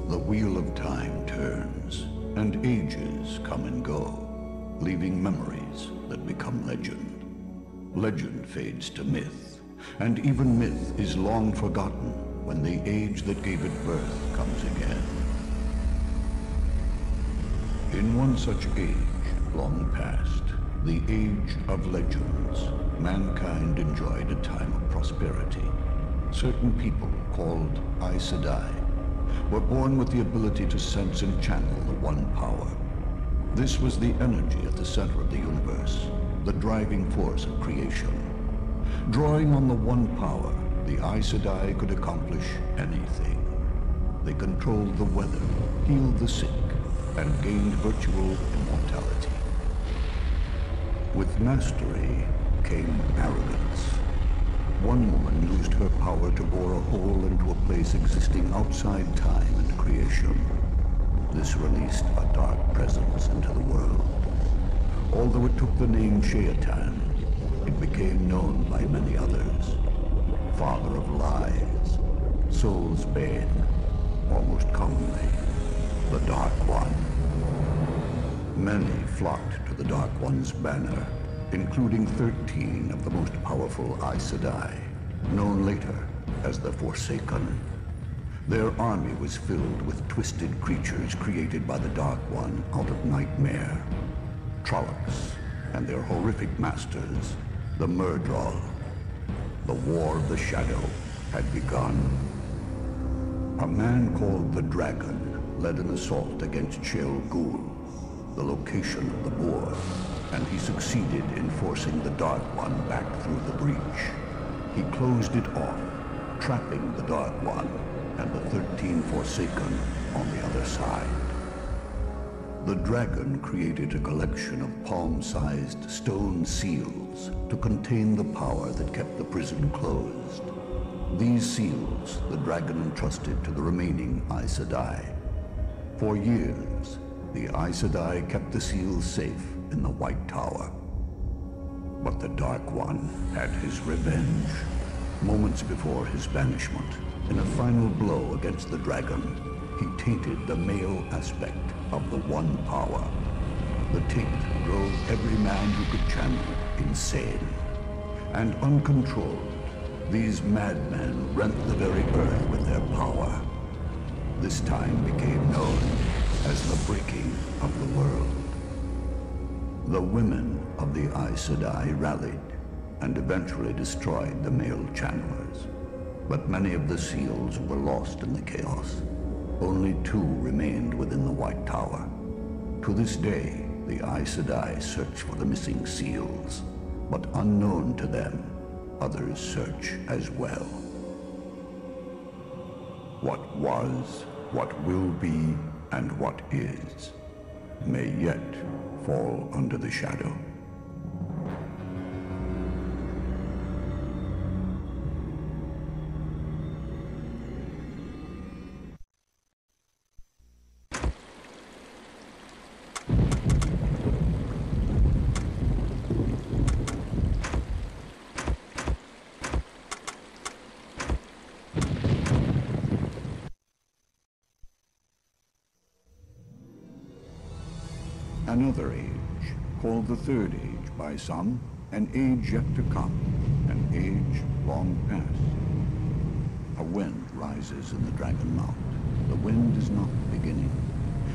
The wheel of time turns, and ages come and go, leaving memories that become legend. Legend fades to myth, and even myth is long forgotten when the age that gave it birth comes again. In one such age, long past, the age of legends, mankind enjoyed a time of prosperity. Certain people, called Aes Sedai, were born with the ability to sense and channel the one power. This was the energy at the center of the universe, the driving force of creation. Drawing on the one power, the Aes Sedai could accomplish anything. They controlled the weather, healed the sick, and gained virtual immortality. With mastery came arrogance. One woman used her power to bore a hole into a place existing outside time and creation. This released a dark presence into the world. Although it took the name Shaitan, it became known by many others. Father of lies, soul's bane, or most commonly, the Dark One. Many flocked to the Dark One's banner, including 13 of the most powerful Aes Sedai, known later as the Forsaken. Their army was filled with twisted creatures created by the Dark One out of nightmare. Trollocs and their horrific masters, the Myrddraal. The War of the Shadow had begun. A man called the Dragon led an assault against Shel Ghul, the location of the boar, and he succeeded in forcing the Dark One back through the breach. He closed it off, trapping the Dark One and the 13 Forsaken on the other side. The Dragon created a collection of palm-sized stone seals to contain the power that kept the prison closed. These seals the Dragon entrusted to the remaining Aes Sedai. For years, the Aes Sedai kept the seals safe in the White Tower. But the Dark One had his revenge. Moments before his banishment, in a final blow against the Dragon, he tainted the male aspect of the one power. The taint drove every man who could channel insane. And uncontrolled, these madmen rent the very earth with their power. This time became known as the breaking of the world. The women of the Aes Sedai rallied and eventually destroyed the male channelers. But many of the seals were lost in the chaos. Only 2 remained within the White Tower. To this day, the Aes Sedai search for the missing seals, but unknown to them, others search as well. What was, what will be, and what is, may yet fall under the shadow. Another age, called the Third Age by some, an age yet to come, an age long past. A wind rises in the Dragon Mount. The wind is not the beginning.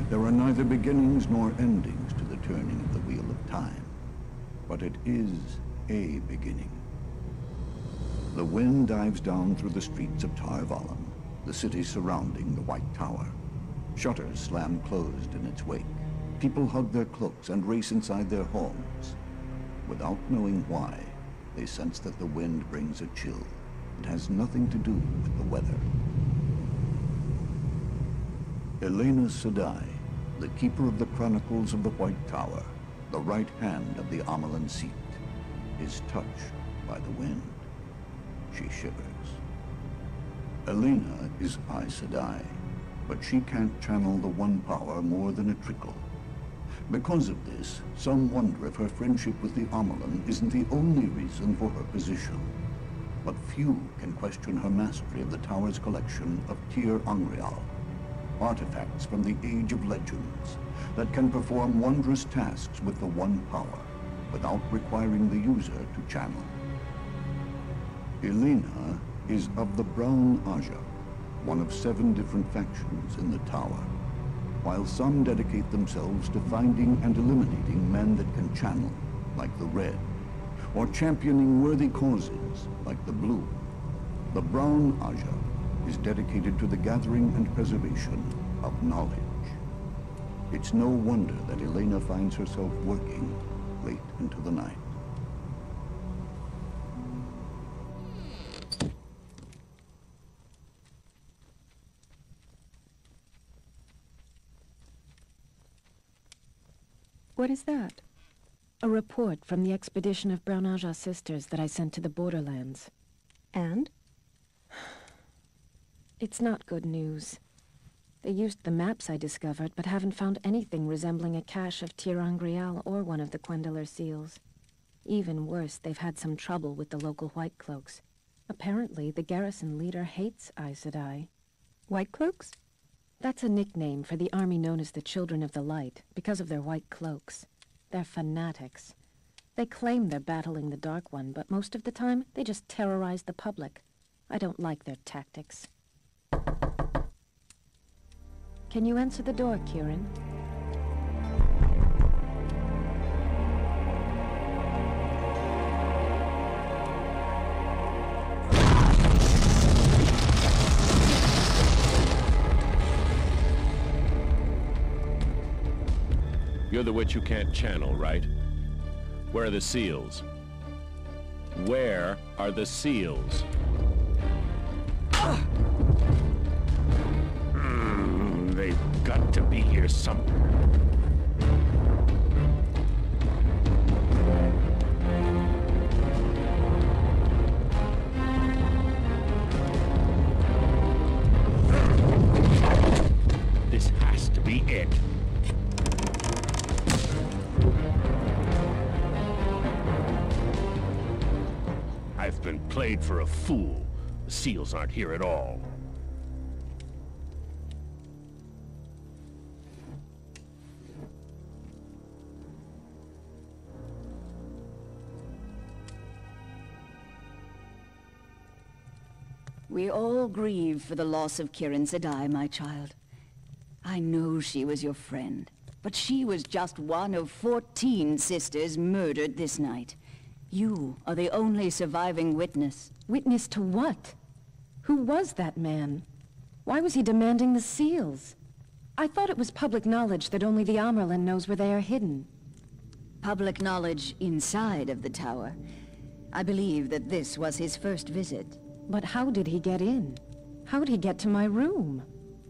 There are neither beginnings nor endings to the turning of the wheel of time, but it is a beginning. The wind dives down through the streets of Tar Valon, the city surrounding the White Tower. Shutters slam closed in its wake. People hug their cloaks and race inside their homes. Without knowing why, they sense that the wind brings a chill. It has nothing to do with the weather. Elena Sedai, the keeper of the chronicles of the White Tower, the right hand of the Amalan seat, is touched by the wind. She shivers. Elena is Aes Sedai, but she can't channel the one power more than a trickle. Because of this, some wonder if her friendship with the Amalan isn't the only reason for her position. But few can question her mastery of the tower's collection of Aureal. artifacts from the Age of Legends that can perform wondrous tasks with the one power without requiring the user to channel. Elena is of the Brown Aja, one of 7 different factions in the tower, while some dedicate themselves to finding and eliminating men that can channel, like the Red, or championing worthy causes, like the Blue. The Brown Aja is dedicated to the gathering and preservation of knowledge. It's no wonder that Elena finds herself working late into the night. What is that? A report from the expedition of Brown Aja sisters that I sent to the borderlands. And? It's not good news. They used the maps I discovered, but haven't found anything resembling a cache of Tir-Angrial or one of the Quendeler seals. Even worse, they've had some trouble with the local White Cloaks. Apparently, the garrison leader hates Aes Sedai. White Cloaks? That's a nickname for the army known as the Children of the Light, because of their white cloaks. They're fanatics. They claim they're battling the Dark One, but most of the time, they just terrorize the public. I don't like their tactics. Can you answer the door, Kieran? You're the witch who can't channel, right? Where are the seals? Where are the seals? They've got to be here somewhere. This has to be it. I've been played for a fool. The seals aren't here at all. We all grieve for the loss of Kirin Sedai, my child. I know she was your friend, but she was just one of 14 sisters murdered this night. You are the only surviving witness. Witness to what? Who was that man? Why was he demanding the seals? I thought it was public knowledge that only the Amyrlin knows where they are hidden. Public knowledge inside of the tower. I believe that this was his first visit. But how did he get in? How'd he get to my room?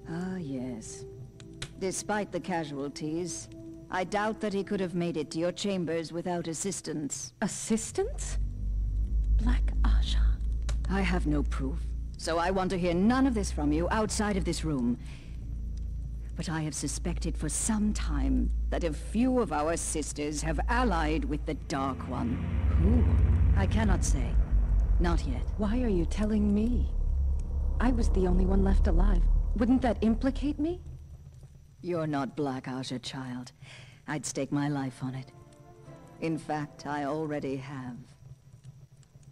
Ah, yes. Despite the casualties, I doubt that he could have made it to your chambers without assistance. Assistance? Black Aja. I have no proof, so I want to hear none of this from you outside of this room. But I have suspected for some time that a few of our sisters have allied with the Dark One. Who? I cannot say. Not yet. Why are you telling me? I was the only one left alive. Wouldn't that implicate me? You're not Black Aja, child. I'd stake my life on it. In fact, I already have.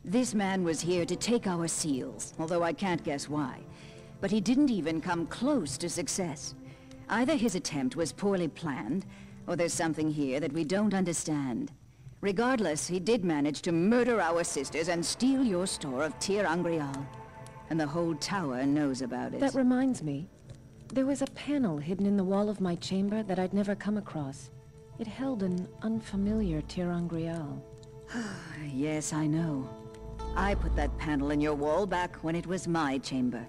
This man was here to take our seals, although I can't guess why. But he didn't even come close to success. Either his attempt was poorly planned, or there's something here that we don't understand. Regardless, he did manage to murder our sisters and steal your store of Tir-Angrial. And the whole tower knows about it. That reminds me. There was a panel hidden in the wall of my chamber that I'd never come across. It held an unfamiliar Tir-Angrial. Yes, I know. I put that panel in your wall back when it was my chamber.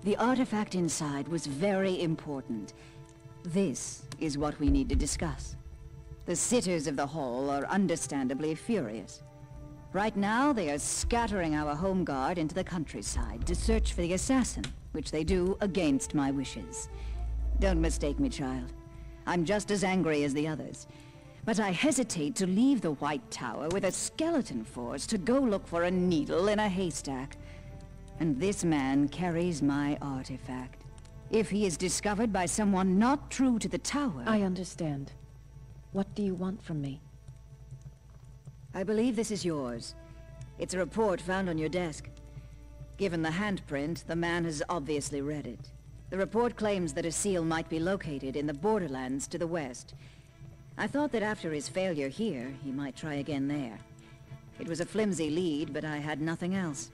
The artifact inside was very important. This is what we need to discuss. The sitters of the hall are understandably furious. Right now, they are scattering our home guard into the countryside to search for the assassin, which they do against my wishes. Don't mistake me, child. I'm just as angry as the others. But I hesitate to leave the White Tower with a skeleton force to go look for a needle in a haystack. And this man carries my artifact. If he is discovered by someone not true to the tower... I understand. What do you want from me? I believe this is yours. It's a report found on your desk. Given the handprint, the man has obviously read it. The report claims that a seal might be located in the borderlands to the west. I thought that after his failure here, he might try again there. It was a flimsy lead, but I had nothing else.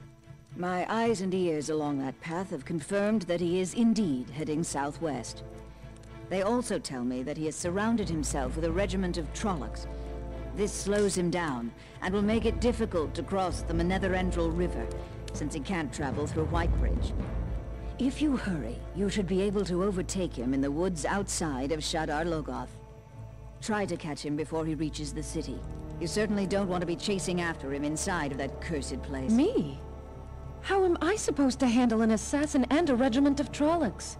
My eyes and ears along that path have confirmed that he is indeed heading southwest. They also tell me that he has surrounded himself with a regiment of Trollocs. This slows him down, and will make it difficult to cross the Netherendril River, since he can't travel through Whitebridge. If you hurry, you should be able to overtake him in the woods outside of Shadar Logoth. Try to catch him before he reaches the city. You certainly don't want to be chasing after him inside of that cursed place. Me? How am I supposed to handle an assassin and a regiment of Trollocs?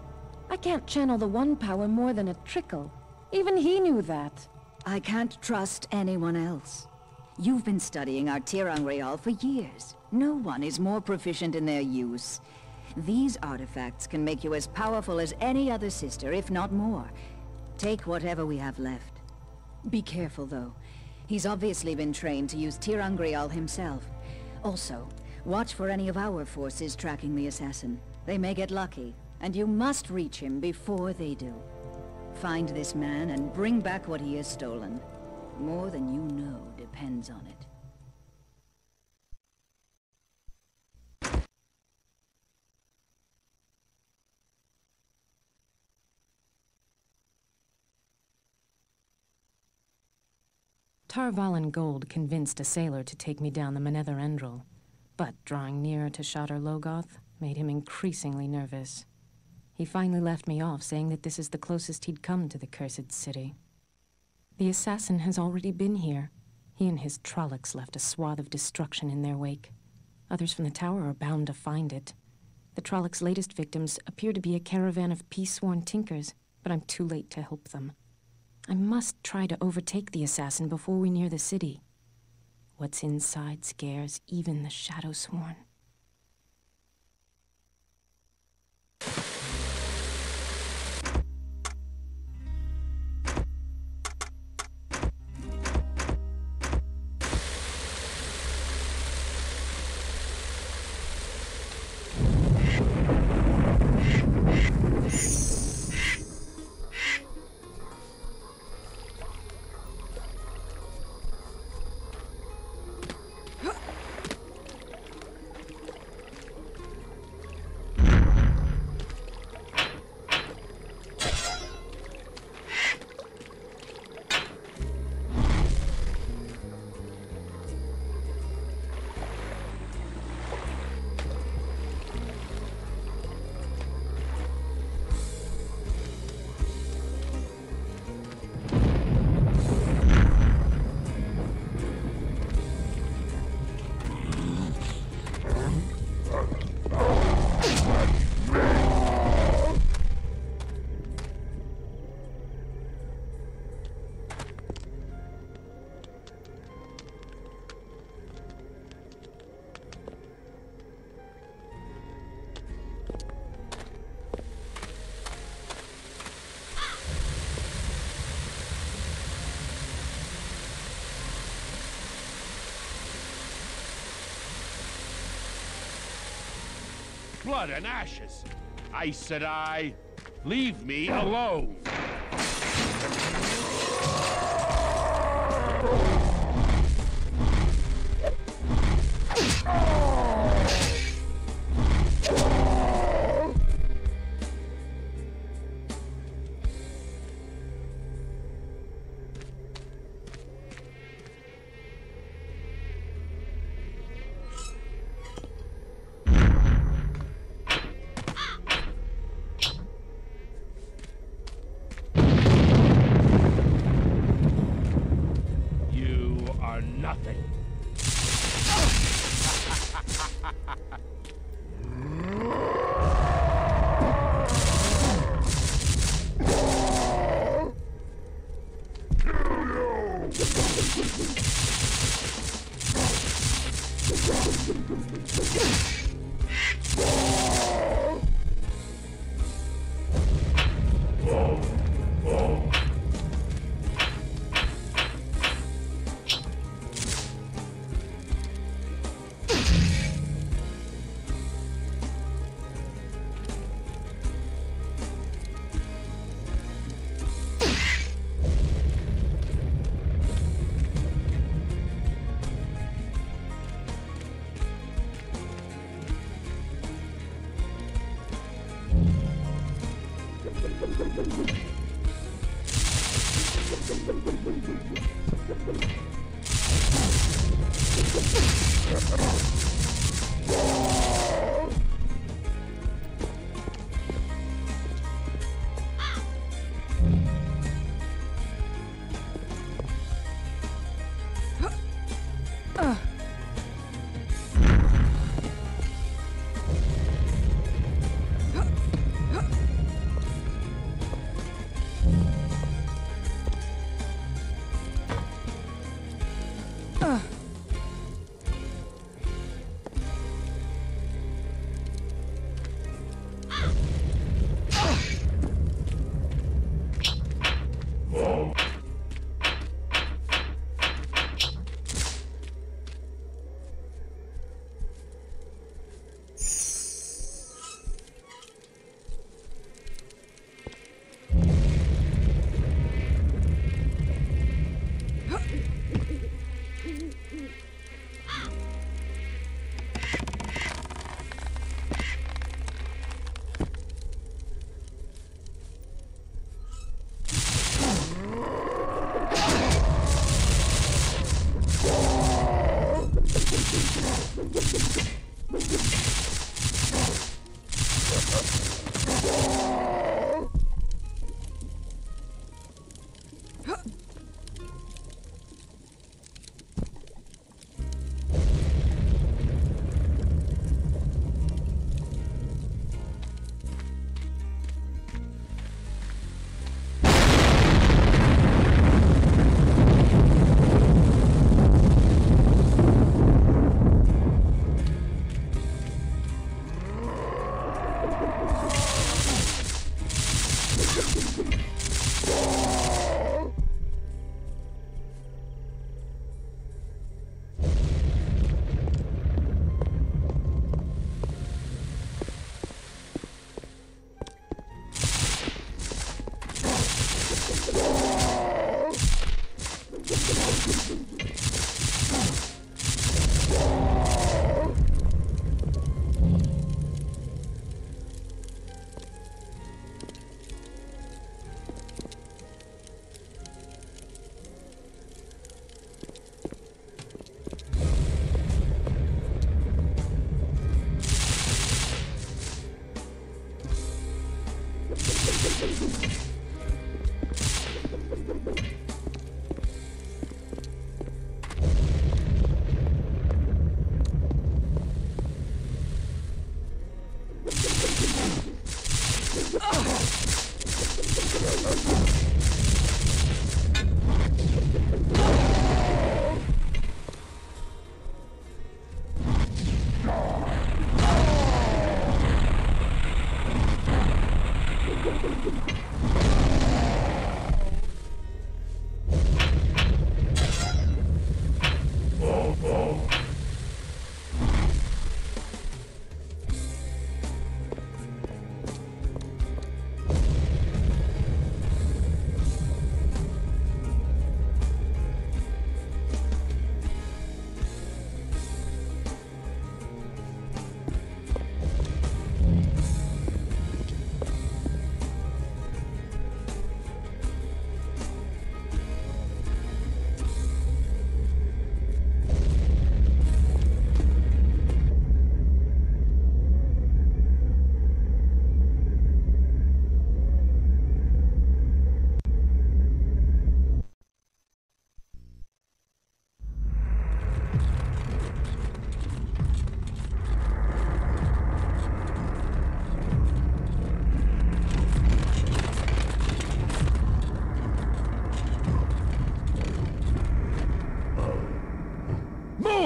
I can't channel the one power more than a trickle. Even he knew that. I can't trust anyone else. You've been studying our Tirangreal for years. No one is more proficient in their use. These artifacts can make you as powerful as any other sister, if not more. Take whatever we have left. Be careful, though. He's obviously been trained to use Tirangreal himself. Also, watch for any of our forces tracking the assassin. They may get lucky, and you must reach him before they do. Find this man and bring back what he has stolen. More than you know depends on it. Tarvalin Gold convinced a sailor to take me down the Netherendril, but drawing nearer to Shadar Logoth made him increasingly nervous. He finally left me off, saying that this is the closest he'd come to the cursed city. The assassin has already been here. He and his Trollocs left a swath of destruction in their wake. Others from the tower are bound to find it. The Trollocs' latest victims appear to be a caravan of peace-sworn tinkers, but I'm too late to help them. I must try to overtake the assassin before we near the city. What's inside scares even the Shadow-sworn. Blood and ashes. I said I. Leave me alone.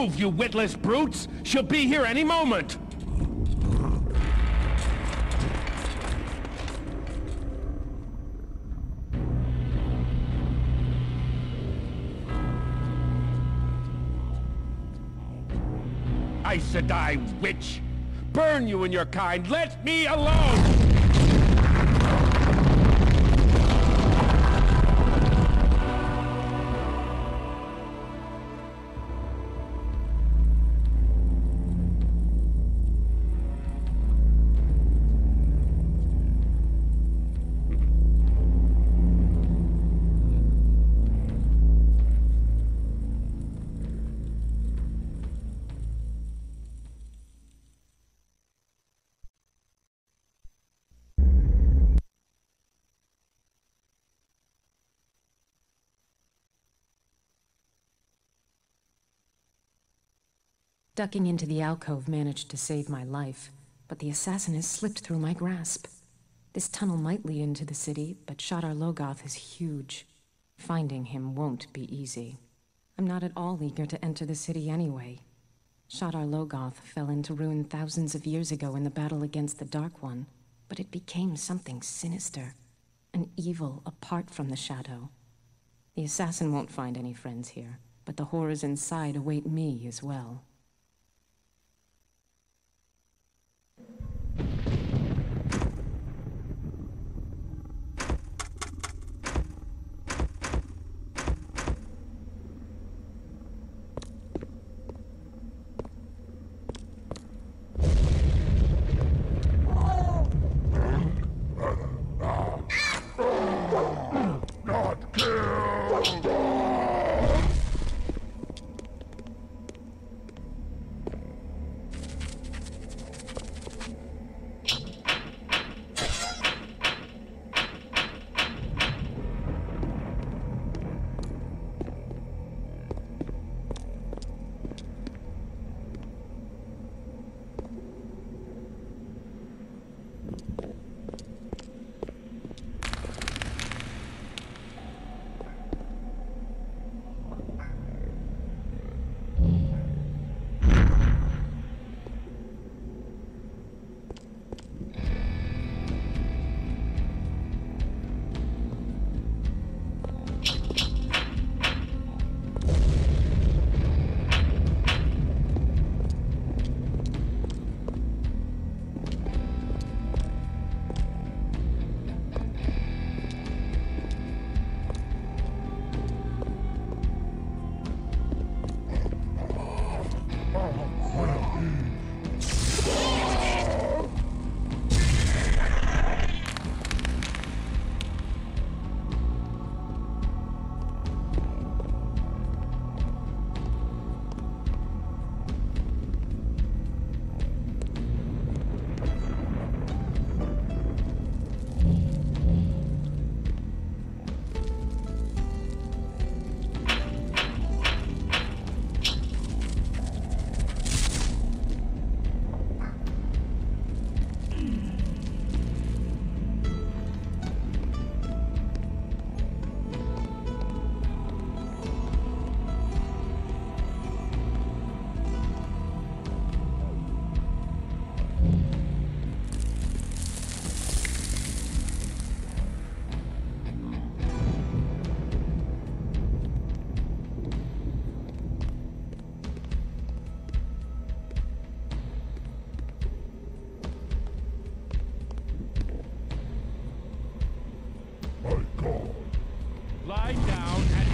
Move, you witless brutes! She'll be here any moment! Aes Sedai, witch! Burn you and your kind! Let me alone! Ducking into the alcove managed to save my life, but the assassin has slipped through my grasp. This tunnel might lead into the city, but Shadar Logoth is huge. Finding him won't be easy. I'm not at all eager to enter the city anyway. Shadar Logoth fell into ruin thousands of years ago in the battle against the Dark One, but it became something sinister, an evil apart from the shadow. The assassin won't find any friends here, but the horrors inside await me as well. Lie down and...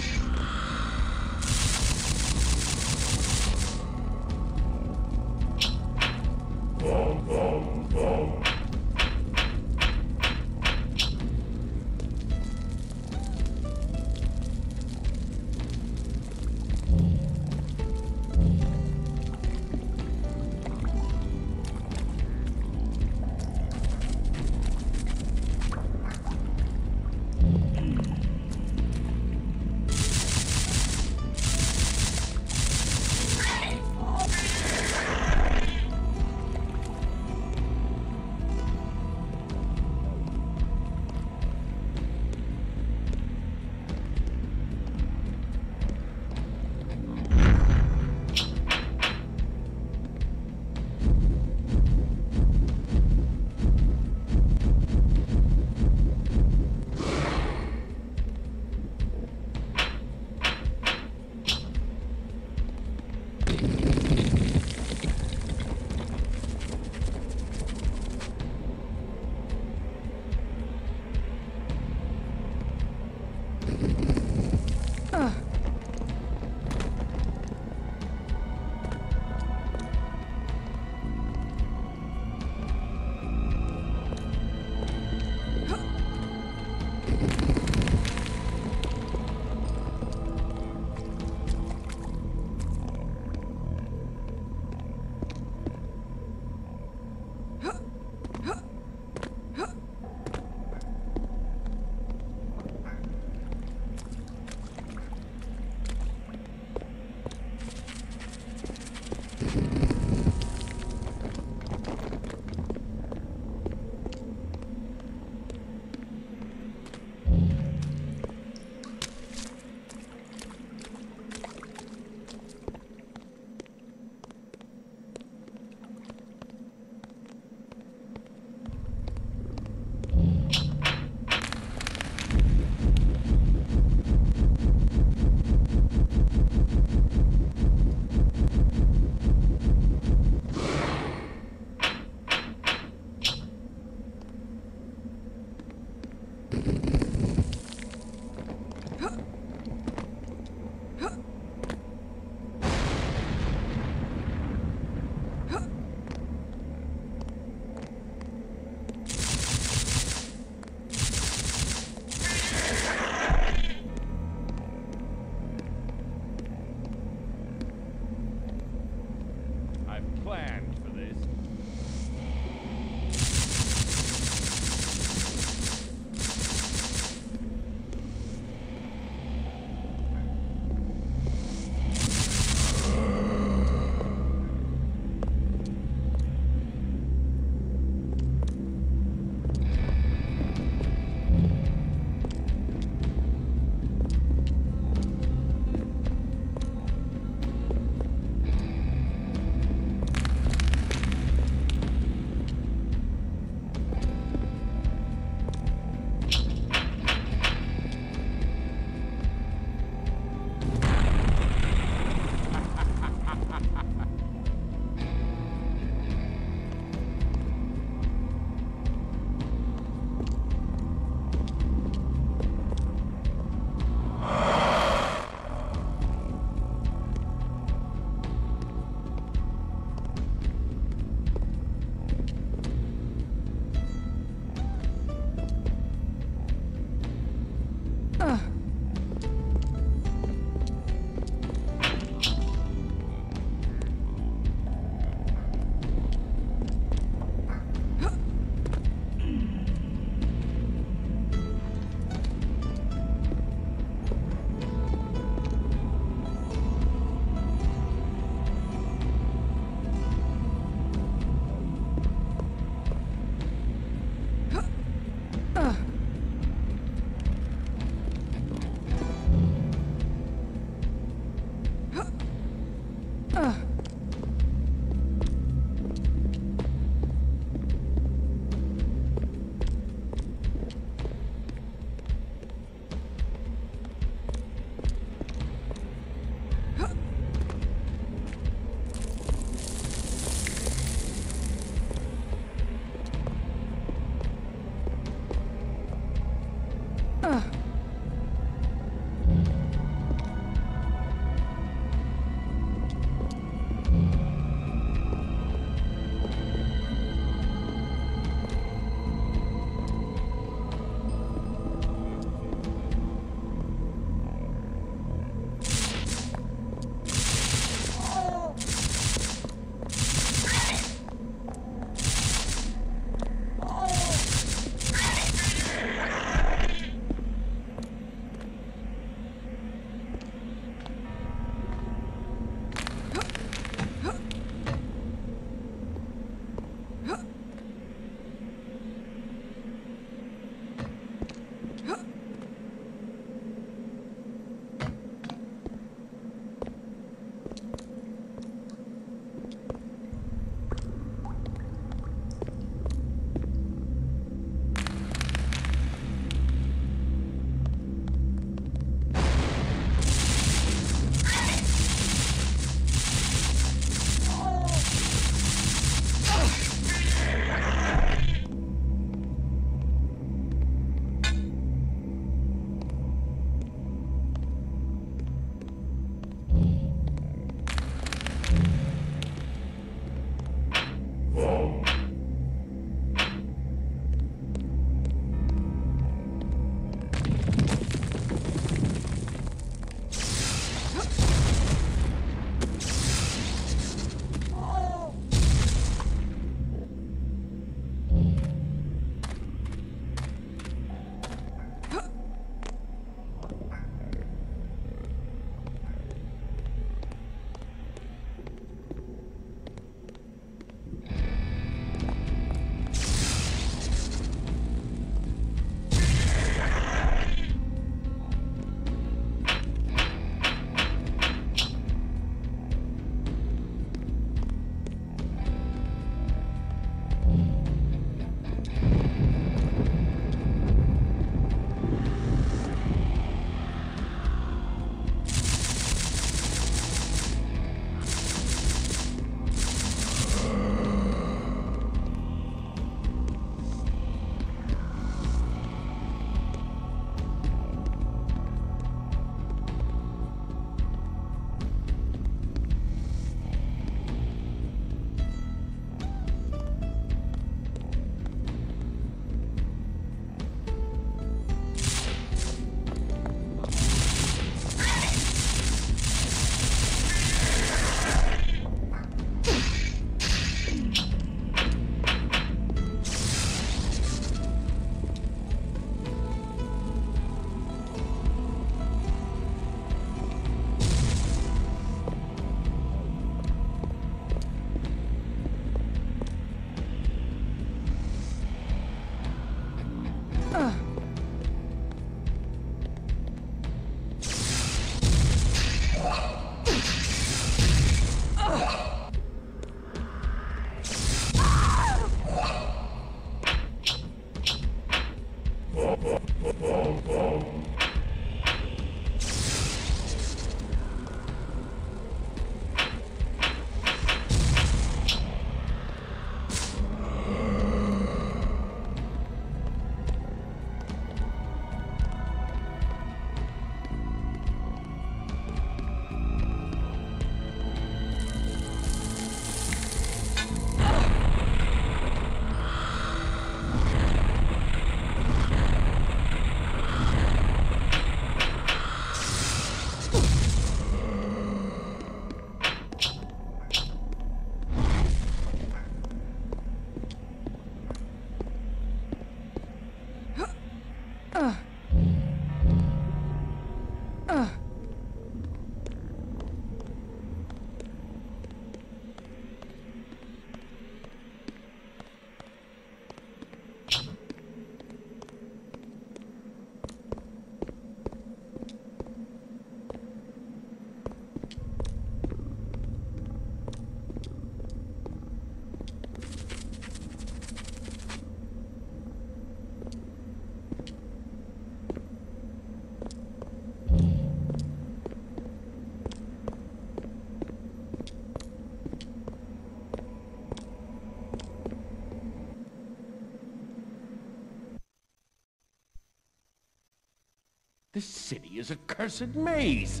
This city is a cursed maze.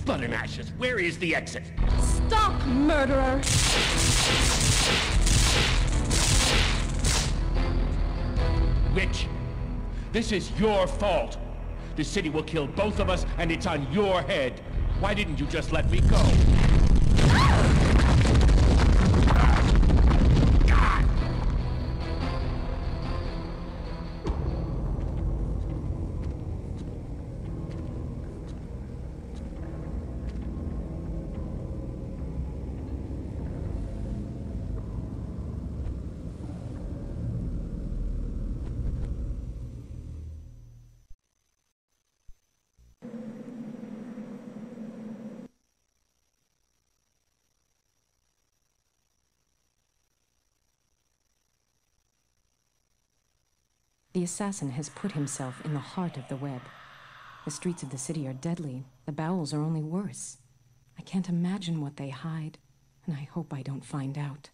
Blood and ashes, where is the exit? Stop, murderer! Witch, this is your fault. The city will kill both of us, and it's on your head. Why didn't you just let me go? God! The assassin has put himself in the heart of the web. The streets of the city are deadly. The bowels are only worse. I can't imagine what they hide, and I hope I don't find out.